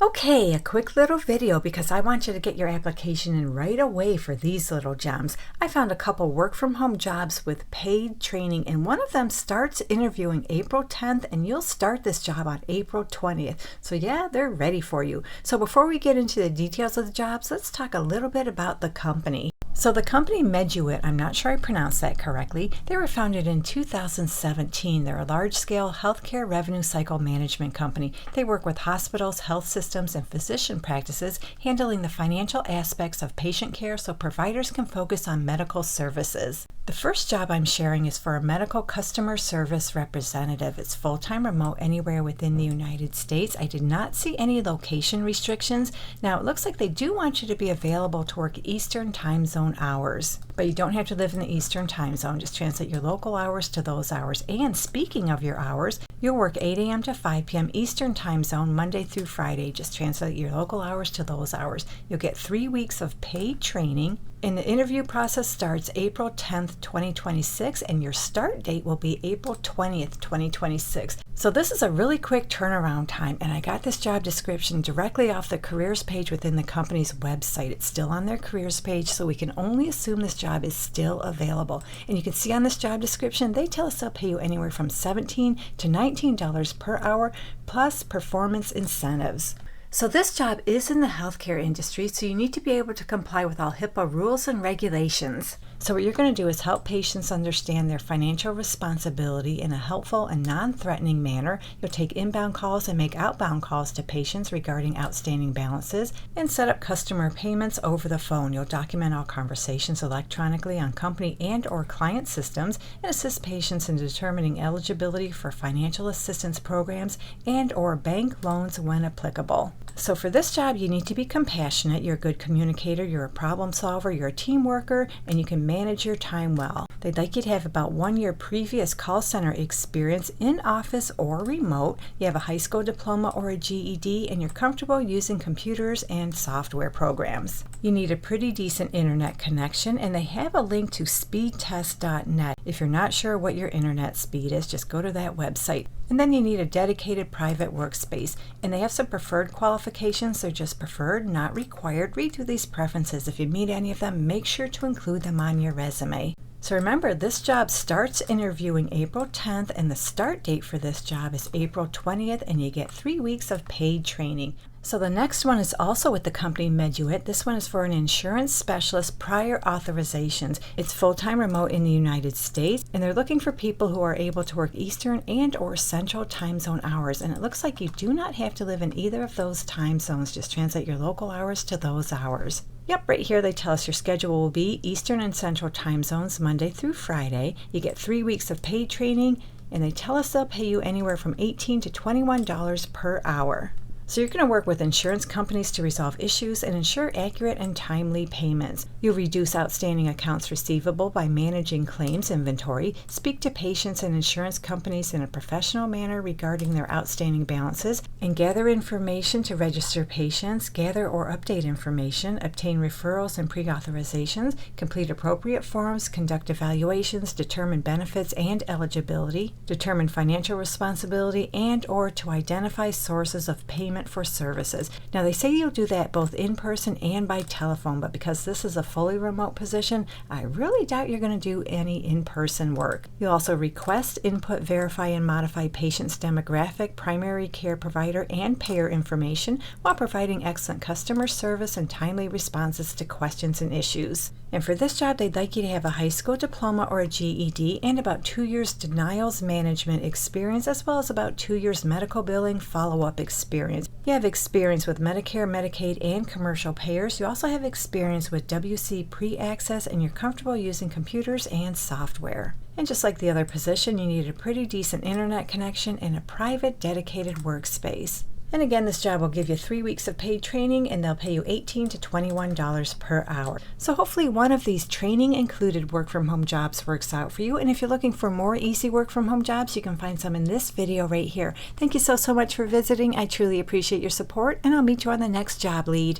Okay, a quick little video because I want you to get your application in right away for these little gems. I found a couple work from home jobs with paid training, and one of them starts interviewing April 10th, and you'll start this job on April 20th. So yeah, they're ready for you. So before we get into the details of the jobs, let's talk a little bit about the company. So the company Meduit, I'm not sure I pronounced that correctly, they were founded in 2017. They're a large-scale healthcare revenue cycle management company. They work with hospitals, health systems, and physician practices, handling the financial aspects of patient care so providers can focus on medical services. The first job I'm sharing is for a medical customer service representative. It's full-time remote anywhere within the United States. I did not see any location restrictions. Now, it looks like they do want you to be available to work Eastern time zone hours, but you don't have to live in the Eastern time zone. Just translate your local hours to those hours. And speaking of your hours, you'll work 8 a.m. to 5 p.m. Eastern time zone Monday through Friday. Just translate your local hours to those hours. You'll get 3 weeks of paid training. And the interview process starts April 10th, 2026, and your start date will be April 20th, 2026. So this is a really quick turnaround time, and I got this job description directly off the careers page within the company's website. It's still on their careers page, so we can only assume this job is still available. And you can see on this job description, they tell us they'll pay you anywhere from $17 to $19 per hour, plus performance incentives. So this job is in the healthcare industry, so you need to be able to comply with all HIPAA rules and regulations. So what you're going to do is help patients understand their financial responsibility in a helpful and non-threatening manner. You'll take inbound calls and make outbound calls to patients regarding outstanding balances and set up customer payments over the phone. You'll document all conversations electronically on company and or client systems and assist patients in determining eligibility for financial assistance programs and or bank loans when applicable. So for this job, you need to be compassionate, you're a good communicator, you're a problem solver, you're a team worker, and you can manage your time well. They'd like you to have about 1 year previous call center experience in office or remote. You have a high school diploma or a GED, and you're comfortable using computers and software programs. You need a pretty decent internet connection, and they have a link to speedtest.net. If you're not sure what your internet speed is, just go to that website. And then you need a dedicated private workspace, and they have some preferred qualifications. They're just preferred, not required. Read through these preferences. If you meet any of them, make sure to include them on your resume. So remember, this job starts interviewing April 10th, and the start date for this job is April 20th, and you get 3 weeks of paid training. So the next one is also with the company Meduit. This one is for an insurance specialist prior authorizations. It's full-time remote in the United States, and they're looking for people who are able to work Eastern and or Central time zone hours. And it looks like you do not have to live in either of those time zones. Just translate your local hours to those hours. Yep, right here they tell us your schedule will be Eastern and Central time zones Monday through Friday. You get 3 weeks of paid training, and they tell us they'll pay you anywhere from $18 to $21 per hour. So you're going to work with insurance companies to resolve issues and ensure accurate and timely payments. You'll reduce outstanding accounts receivable by managing claims inventory, speak to patients and insurance companies in a professional manner regarding their outstanding balances, and gather information to register patients, gather or update information, obtain referrals and pre-authorizations, complete appropriate forms, conduct evaluations, determine benefits and eligibility, determine financial responsibility, and or to identify sources of payment for services. Now they say you'll do that both in person and by telephone, but because this is a fully remote position, I really doubt you're going to do any in-person work. You'll also request, input, verify, and modify patients' demographic, primary care provider, and payer information while providing excellent customer service and timely responses to questions and issues. And for this job, they'd like you to have a high school diploma or a GED and about 2 years denials management experience, as well as about 2 years medical billing follow-up experience. You have experience with Medicare, Medicaid, and commercial payers. You also have experience with WC pre-access, and you're comfortable using computers and software. And just like the other position, you need a pretty decent internet connection and a private, dedicated workspace. And again, this job will give you 3 weeks of paid training, and they'll pay you $18 to $21 per hour. So hopefully one of these training included work from home jobs works out for you. And if you're looking for more easy work from home jobs, you can find some in this video right here. Thank you so much for visiting. I truly appreciate your support, and I'll meet you on the next job lead.